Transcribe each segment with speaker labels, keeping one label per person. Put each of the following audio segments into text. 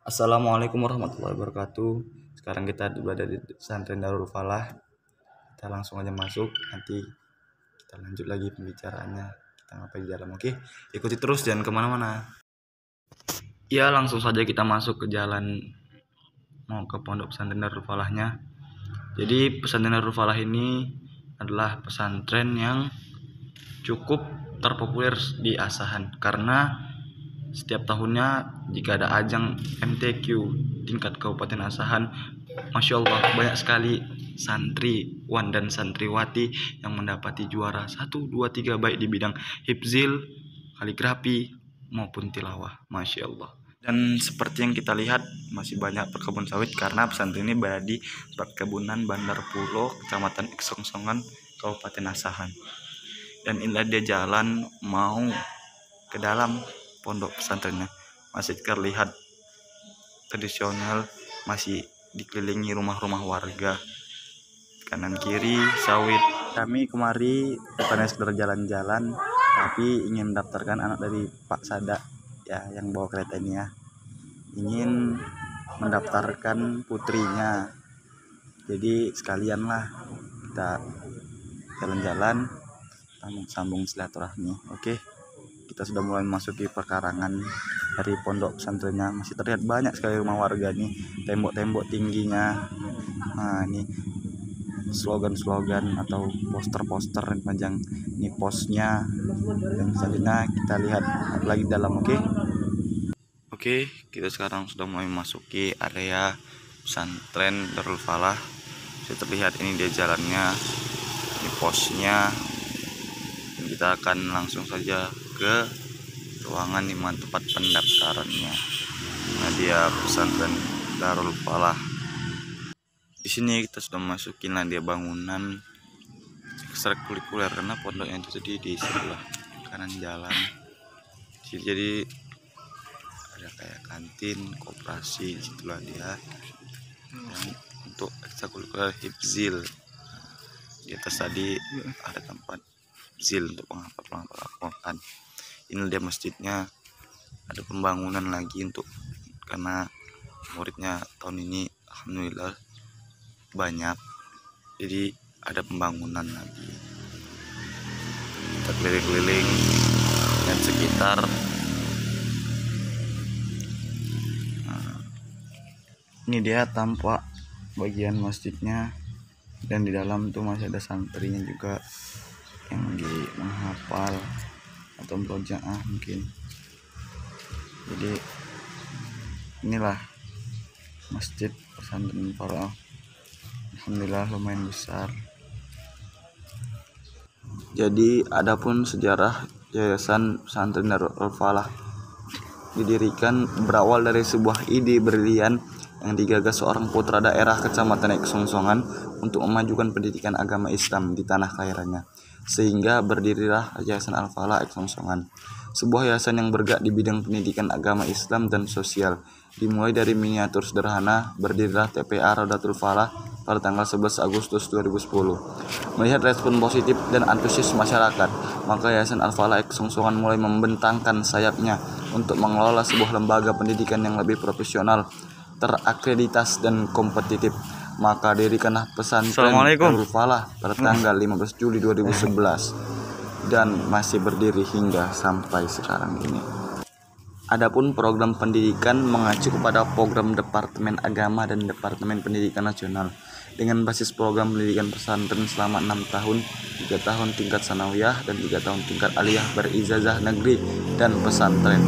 Speaker 1: Assalamualaikum warahmatullahi wabarakatuh. Sekarang kita berada di pesantren Darul Falah. Kita langsung aja masuk. Nanti kita lanjut lagi pembicaraannya. Kita ngapain di dalam? Oke, ikuti terus, jangan kemana-mana. Ya, langsung saja kita masuk ke jalan mau ke pondok pesantren Darul Falahnya. Jadi pesantren Darul Falah ini adalah pesantren yang cukup terpopuler di Asahan karena setiap tahunnya jika ada ajang MTQ tingkat Kabupaten Asahan, Masya Allah banyak sekali santriwan dan santriwati yang mendapati juara 1, 2, 3 baik di bidang hifzil, kaligrafi maupun tilawah. Masya Allah. Dan seperti yang kita lihat masih banyak perkebun sawit karena pesantren ini berada di perkebunan Bandar Pulo, Kecamatan Iksongsongan, Kabupaten Asahan. Dan inilah dia jalan mau ke dalam pondok pesantrennya. Masih terlihat tradisional, masih dikelilingi rumah-rumah warga, kanan kiri sawit. Kami kemari bukannya sekedar jalan-jalan, tapi ingin mendaftarkan anak dari Pak Sada ya, yang bawa kereta ini ya, ingin mendaftarkan putrinya. Jadi sekalianlah kita jalan-jalan sambung silaturahmi. Oke, kita sudah mulai memasuki perkarangan dari pondok pesantrennya. Masih terlihat banyak sekali rumah warga nih, tembok-tembok tingginya. Nah, ini slogan-slogan atau poster-poster yang panjang. Ini posnya. Dan selanjutnya kita lihat lagi dalam. Oke, kita sekarang sudah mulai memasuki area pesantren Darul Falah. Sudah terlihat ini dia jalannya, ini posnya. Kita akan langsung saja ke ruangan di mana tempat pendaftarannya. Nah, dia pesantren Darul Falah. Di sini kita sudah masukin lah dia bangunan ekstrakurikuler karena pondoknya itu tadi di sebelah kanan jalan. Jadi ada kayak kantin, koperasi, situlah dia. Dan untuk ekstrakurikuler hifzil. Di atas tadi ada tempat hifzil untuk penghafal Al-Quran. Ini dia masjidnya, ada pembangunan lagi untuk karena muridnya tahun ini alhamdulillah banyak, jadi ada pembangunan lagi. Kita keliling-keliling dan sekitar. Nah, ini dia tampak bagian masjidnya, dan di dalam tuh masih ada santrinya juga yang lagi menghafal atau murojaah mungkin. Jadi inilah masjid pesantren Falah. Alhamdulillah lumayan besar. Jadi adapun sejarah yayasan pesantren Darul Falah didirikan berawal dari sebuah ide brilian yang digagas seorang putra daerah Kecamatan Iksongsongan untuk memajukan pendidikan agama Islam di tanah kelahirannya, sehingga berdirilah Yayasan Al-Falah Iksongsongan, sebuah yayasan yang bergerak di bidang pendidikan agama Islam dan sosial. Dimulai dari miniatur sederhana, berdirilah TPA Raudatul Falah pada tanggal 11 Agustus 2010. Melihat respon positif dan antusias masyarakat, maka Yayasan Al-Falah Iksongsongan mulai membentangkan sayapnya untuk mengelola sebuah lembaga pendidikan yang lebih profesional, terakreditas dan kompetitif. Maka dirikanlah pesantren Darul Falah pada tanggal 15 Juli 2011 dan masih berdiri hingga sampai sekarang ini. Adapun program pendidikan mengacu kepada program Departemen Agama dan Departemen Pendidikan Nasional dengan basis program pendidikan pesantren selama 6 tahun, 3 tahun tingkat sanawiyah dan 3 tahun tingkat aliyah berijazah negeri dan pesantren.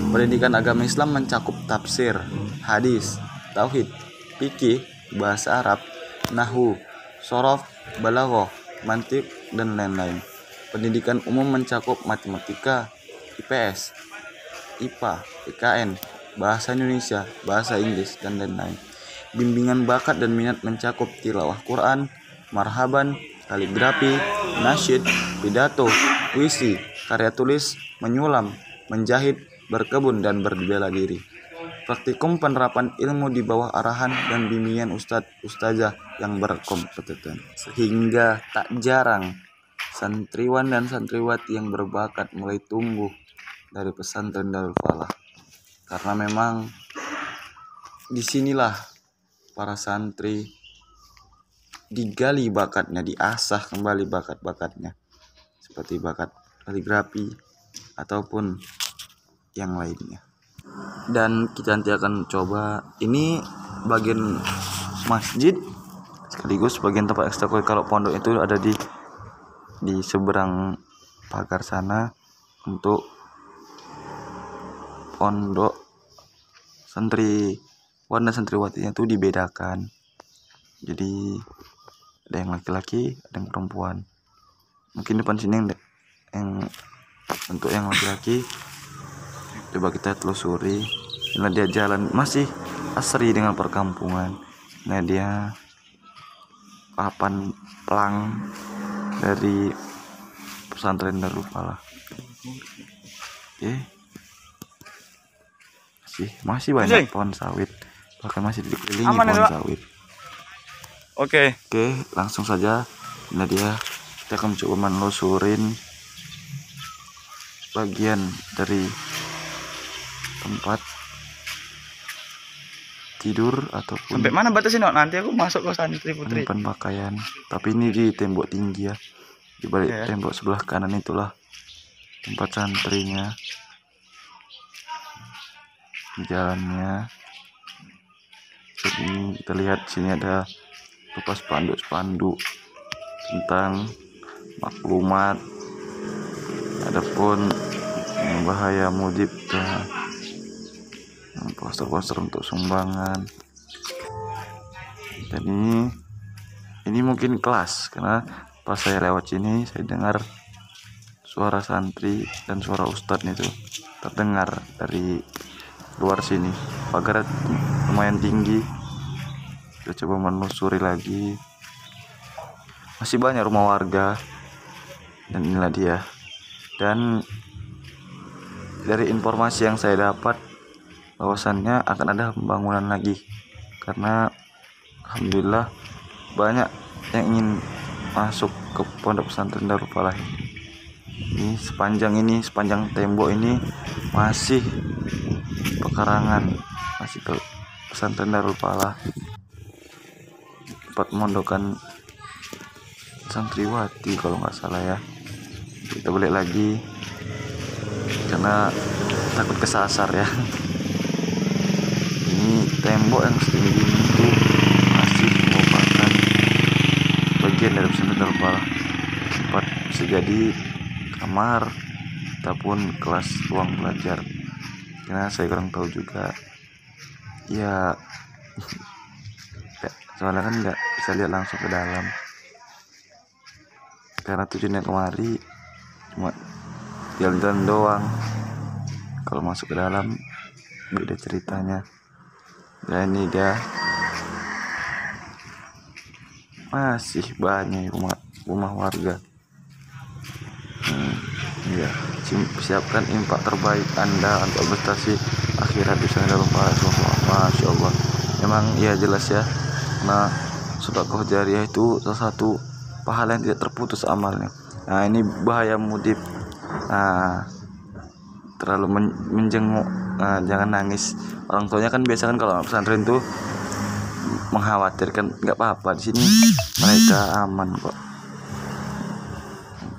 Speaker 1: Pendidikan agama Islam mencakup tafsir, hadis, tauhid, fikih, bahasa Arab, nahwu, shorof, balaghah, mantiq, dan lain-lain. Pendidikan umum mencakup matematika, IPS, IPA, IKN, bahasa Indonesia, bahasa Inggris, dan lain-lain. Bimbingan bakat dan minat mencakup tilawah Quran, marhaban, kaligrafi, nasyid, pidato, puisi, karya tulis, menyulam, menjahit, berkebun, dan berbela diri. Praktikum penerapan ilmu di bawah arahan dan bimbingan ustadz-ustazah yang berkompeten. Sehingga tak jarang santriwan dan santriwati yang berbakat mulai tumbuh dari pesantren Darul Falah. Karena memang disinilah para santri digali bakatnya, diasah kembali bakat-bakatnya, seperti bakat kaligrafi ataupun yang lainnya. Dan kita nanti akan coba, ini bagian masjid sekaligus bagian tempat ekstrakurikuler. Kalau pondok itu ada di seberang pagar sana. Untuk pondok santriwan dan santriwatinya itu dibedakan. Jadi ada yang laki-laki, ada yang perempuan. Mungkin depan sini yang untuk yang laki-laki coba kita telusuri. Nah, dia jalan masih asri dengan perkampungan. Nah, dia papan pelang dari pesantren Darul Falah. Oke. Masih banyak pohon sawit, bahkan masih dikelilingi pohon sawit. Oke, langsung saja. Nah, kita akan coba menelusurin bagian dari tempat tidur ataupun
Speaker 2: sampai mana batasnya, nanti aku masuk ke santri putri.
Speaker 1: Penyimpan pakaian. Tapi ini di tembok tinggi ya, di balik tembok sebelah kanan itulah tempat santrinya. Jalannya ini kita lihat, sini ada bekas spanduk tentang maklumat, adapun bahaya mudib, poster-poster untuk sumbangan. Dan ini mungkin kelas, karena pas saya lewat sini saya dengar suara santri dan suara ustadz itu terdengar dari luar sini. Pagar lumayan tinggi. Kita coba menelusuri lagi, masih banyak rumah warga. Dan inilah dia. Dan dari informasi yang saya dapat, bahwasannya akan ada pembangunan lagi, karena alhamdulillah banyak yang ingin masuk ke pondok pesantren Darul Falah. Ini sepanjang tembok ini masih pekarangan, masih ke pesantren Darul Falah, tempat mondokan santriwati kalau nggak salah ya. Kita balik lagi karena takut kesasar ya. Ini tembok yang setinggi ini itu masih merupakan bagian dari pesantren Darul Falah, tempat bisa jadi kamar ataupun kelas ruang belajar. Karena saya kurang tahu juga ya, soalnya kan nggak bisa lihat langsung ke dalam, karena tujuannya kemari cuma jalan-jalan doang. Kalau masuk ke dalam beda ceritanya. Dan ini dia, masih banyak rumah warga. Ya, siapkan infak terbaik Anda untuk prestasi akhirat di sana Darul Falah. Masya Allah, memang ya jelas ya, nah sedekah jariah itu salah satu pahala yang tidak terputus amalnya. Nah, ini bahaya mudib. Nah, terlalu menjenguk, jangan nangis. Orang tuanya kan biasa kan kalau pesantren tuh mengkhawatirkan, nggak apa-apa, di sini mereka aman kok.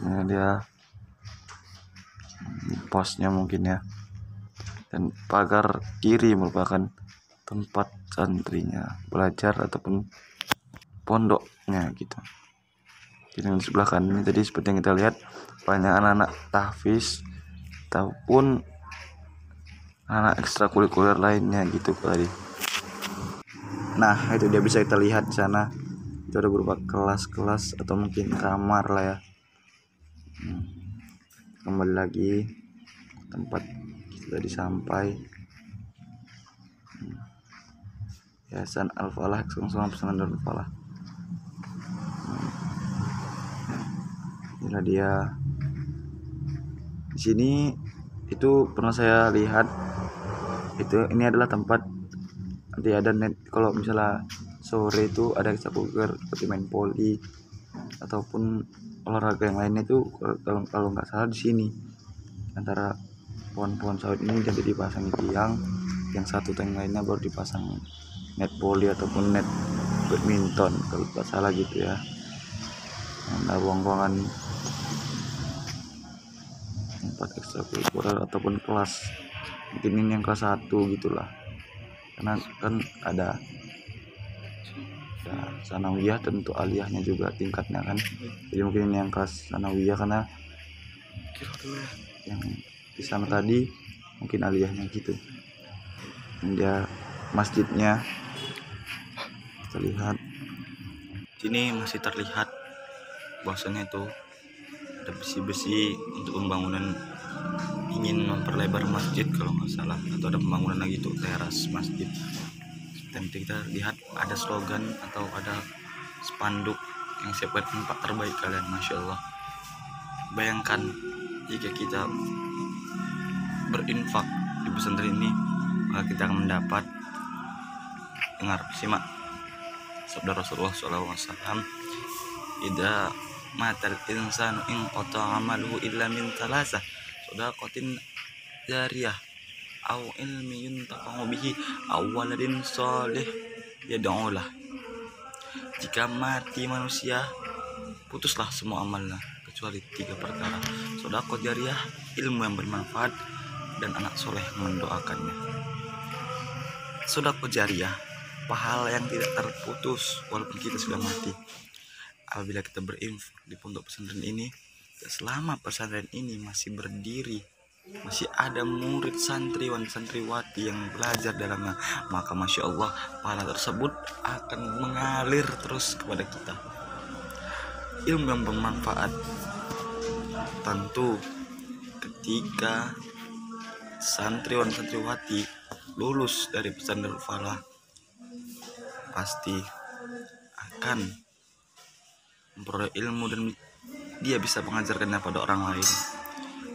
Speaker 1: Nah, dia posnya mungkin ya. Dan pagar kiri merupakan tempat santrinya belajar ataupun pondoknya gitu. Jadi di sebelah kanan ini tadi seperti yang kita lihat banyak anak-anak tahfiz ataupun anak ekstrakurikuler lainnya gitu tadi. Nah, itu dia bisa kita lihat di sana. Itu ada beberapa kelas-kelas atau mungkin kamar lah ya. Kembali lagi tempat kita tadi sampai. Yayasan Al-Falah, Kesungguhan Pesantren Darul Falah. Inilah dia. Di sini itu pernah saya lihat, ini adalah tempat nanti ada net, kalau misalnya sore itu ada ekstrakurikuler seperti main poli ataupun olahraga yang lainnya itu kalau nggak salah di sini antara pohon-pohon sawit ini jadi dipasangi tiang. yang satu tank lainnya baru dipasang net volley ataupun net badminton kalau tidak salah gitu ya. Ada ruang-ruangan tempat ekstrakurikuler ataupun kelas, mungkin ini yang kelas 1 gitulah, karena kan ada ya, sanawiyah tentu aliyahnya juga tingkatnya kan, jadi mungkin ini yang kelas sanawiyah karena yang di sana tadi mungkin aliyahnya gitu. Ini dia masjidnya, kita lihat sini masih terlihat bahwasanya itu ada besi-besi untuk pembangunan, ingin memperlebar masjid kalau nggak salah, atau ada pembangunan lagi tuh teras masjid. Dan kita lihat ada slogan atau ada spanduk yang siapkan tempat terbaik kalian. Masya Allah, bayangkan jika kita berinfak di pesantren ini, maka kita akan mendapat, dengar simak sabda Rasulullah SAW, "Idza matal insanu in qata amaluhu illa min thalatha shadaqatin jariyah aw ilmi yuntafa'u bihi aw waladin shalih yad'ulah." Jika mati manusia, putuslah semua amalnya kecuali 3 perkara: sedekah jariyah, ilmu yang bermanfaat, dan anak soleh yang mendoakannya. Sedekah jariyah, pahala yang tidak terputus walaupun kita sudah mati. Apabila kita berinfak di pondok pesantren ini, selama pesantren ini masih berdiri, masih ada murid santriwan santriwati yang belajar dalamnya, maka Masya Allah pahala tersebut akan mengalir terus kepada kita. Ilmu yang bermanfaat, tentu ketika santriwan santriwati lulus dari pesantren Falah, pasti akan memperoleh ilmu dan dia bisa mengajarkannya pada orang lain.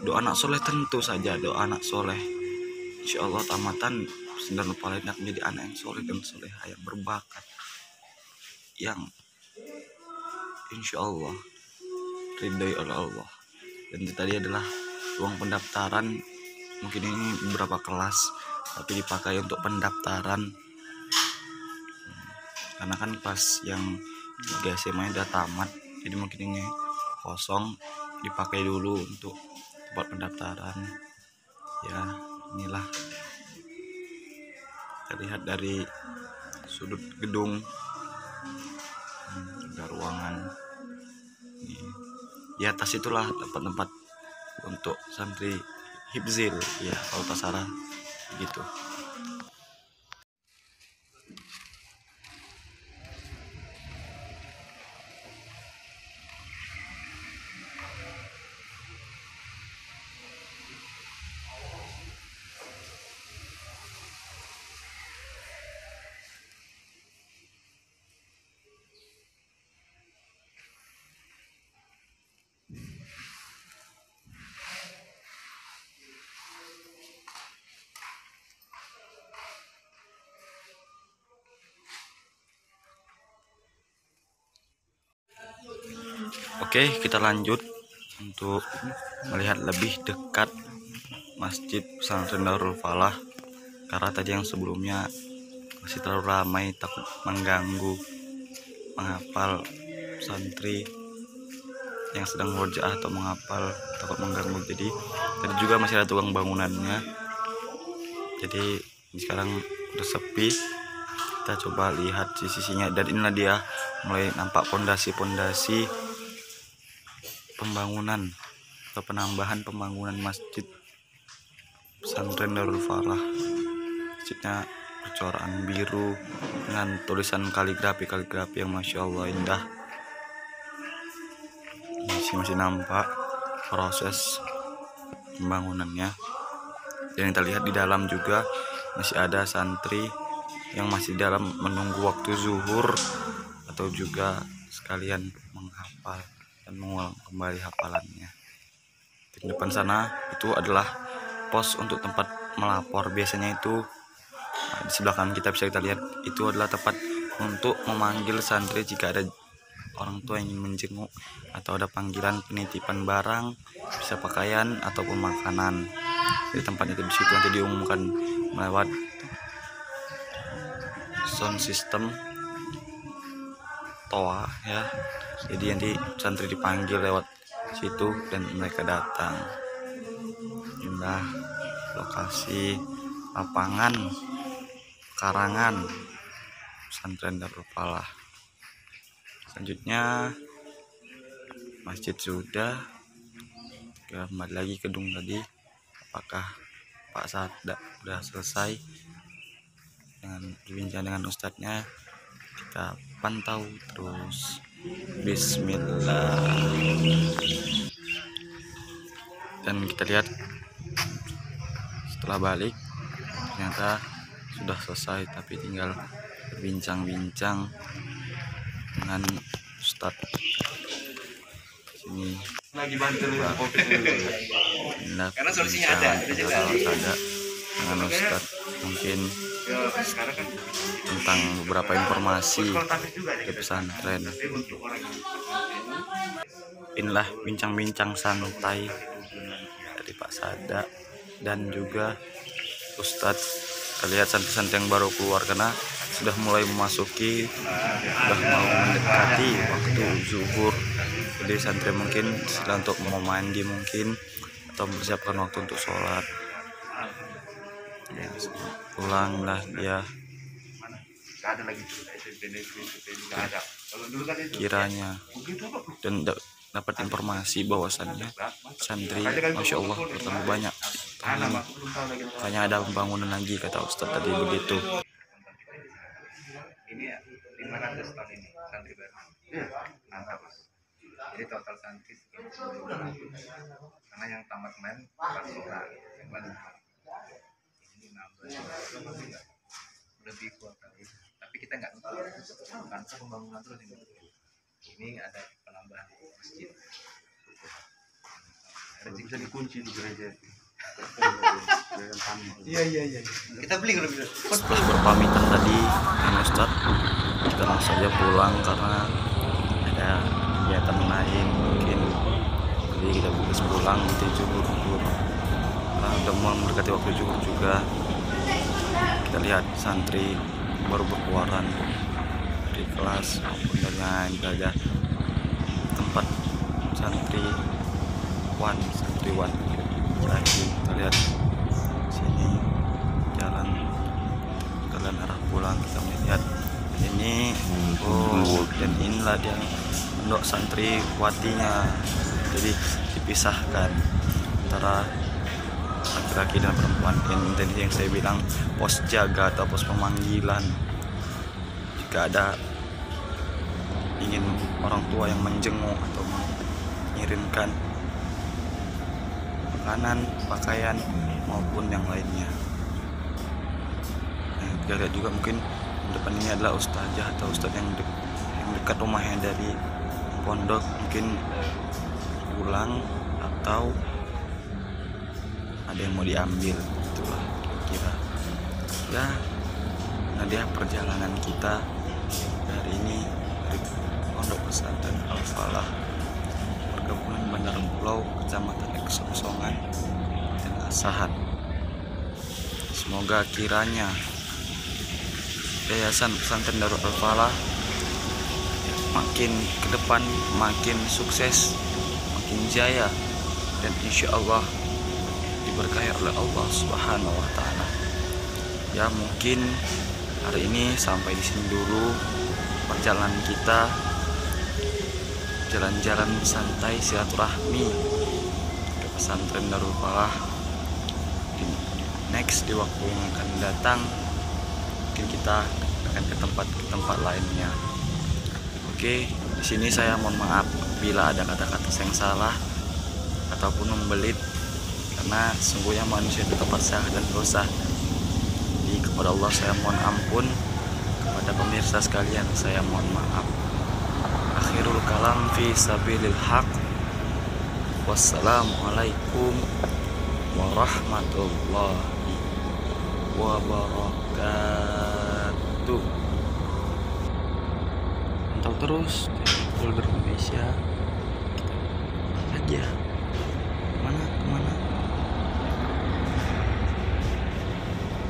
Speaker 1: Doa anak soleh, tentu saja doa anak soleh, insya Allah tamatan pesantren Falah akan menjadi anak yang soleh dan soleha, yang berbakat, yang insya Allah ridhoi oleh Allah. Dan itu tadi adalah uang pendaftaran, mungkin ini beberapa kelas tapi dipakai untuk pendaftaran, karena kan pas yang 3 SMA udah tamat, jadi mungkin ini kosong, dipakai dulu untuk tempat pendaftaran ya. Inilah terlihat dari sudut gedung, ada ruangan di atas, itulah tempat-tempat untuk santri hibzil ya kalau tak salah gitu. Oke, kita lanjut untuk melihat lebih dekat Masjid Pesantren Darul Falah, karena tadi yang sebelumnya masih terlalu ramai, takut mengganggu menghafal santri yang sedang murojaah atau menghafal, takut mengganggu. Jadi tadi juga masih ada tukang bangunannya, jadi sekarang udah sepi. Kita coba lihat sisinya, dan inilah dia mulai nampak pondasi-pondasi pembangunan atau penambahan pembangunan Masjid Pesantren Darul Falah. Masjidnya bercorak biru dengan tulisan kaligrafi yang Masya Allah indah. Masih nampak proses pembangunannya, dan kita lihat di dalam juga masih ada santri yang masih dalam menunggu waktu zuhur, atau juga sekalian menghafal dan mengulang kembali hafalannya. Di depan sana itu adalah pos untuk tempat melapor. Biasanya itu di sebelah kanan bisa kita lihat, itu adalah tempat untuk memanggil santri jika ada orang tua yang ingin menjenguk, atau ada panggilan penitipan barang, bisa pakaian ataupun makanan. Di tempat itu di situ nanti diumumkan melewat sound system toa ya. Jadi nanti santri dipanggil lewat situ dan mereka datang. Inilah lokasi lapangan karangan pesantren Darul Falah. Selanjutnya masjid sudah, kembali lagi gedung tadi. Apakah Pak Sada sudah selesai dengan berbincang dengan ustadznya? Kita pantau terus. Bismillah. Dan kita lihat setelah balik ternyata sudah selesai, tapi tinggal berbincang-bincang dengan ustadz sini.
Speaker 2: Lagi bantu
Speaker 1: Karena solusinya ada dengan ustadz, mungkin tentang beberapa informasi ke pesantren. Inilah bincang-bincang santai dari Pak Sada dan juga Ustadz. Kita lihat santri-santri yang baru keluar karena sudah mulai memasuki, sudah mau mendekati waktu zuhur. Jadi santri mungkin sedang untuk mau mandi mungkin atau mempersiapkan waktu untuk sholat. Ya, pulanglah dia. Kiranya dan dapat informasi bahwasannya santri Masya Allah bertambah banyak. Hanya ada pembangunan lagi, kata Ustadz tadi begitu.
Speaker 3: Ini 500 tahun ini santri baru. Mantap Mas. Jadi total santri sekitar 200. Karena yang tamat kemarin 4 orang, yang baru. Ini nambah lebih kuat kali. Tapi kita nggak kan pembangunan terus ini. Ini ada penambahan masjid. Bisa dikunci di gereja. Iya. Kita beli kalau bisa.
Speaker 1: Setelah berpamitan tadi dengan Ustadz, kita langsung saja pulang karena ada kegiatan lain mungkin. Jadi kita bisa pulang nanti zuhur. Karena udah mau mendekati waktu zuhur juga. Kita lihat santri baru berkeluaran dari kelas maupun dari ibadah tempat santriwan. Lagi kita lihat sini jalan arah pulang, kita melihat ini dan inilah dia pondok santriwatinya. Jadi dipisahkan antara laki-laki dan perempuan. Ini tadi yang saya bilang pos jaga atau pos pemanggilan. Jika ada ingin orang tua yang menjenguk atau mengirimkan makanan, pakaian maupun yang lainnya. Nah, kita lihat juga mungkin depan ini adalah ustazah atau ustadz yang dekat rumahnya dari pondok, mungkin pulang atau ada yang mau diambil, itulah kira-kira ya. Nah, dia perjalanan kita hari ini dari pondok pesantren Al Falah perkebunan Bandar Pulau, Kecamatan Eksosongan dan Asahan. Semoga kiranya Yayasan Pesantren Darul Falah makin ke depan makin sukses, makin jaya, dan insya Allah diberkahi oleh Allah Subhanahu wa Ta'ala. Ya, mungkin hari ini sampai di sini dulu perjalanan kita, jalan-jalan santai silaturahmi ke pesantren Darul Falah. Di waktu yang akan datang mungkin kita akan ke tempat lainnya. Oke, di sini saya mohon maaf bila ada kata-kata yang salah ataupun membelit, karena sungguhnya manusia itu tempat salah dan dosa. Jadi kepada Allah saya mohon ampun, kepada pemirsa sekalian saya mohon maaf. Akhirul kalam fi sabilil haq. Wassalamualaikum warahmatullahi wabarakatuh. Pantau terus Folder Indonesia aja kemana.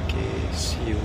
Speaker 1: Oke, see you.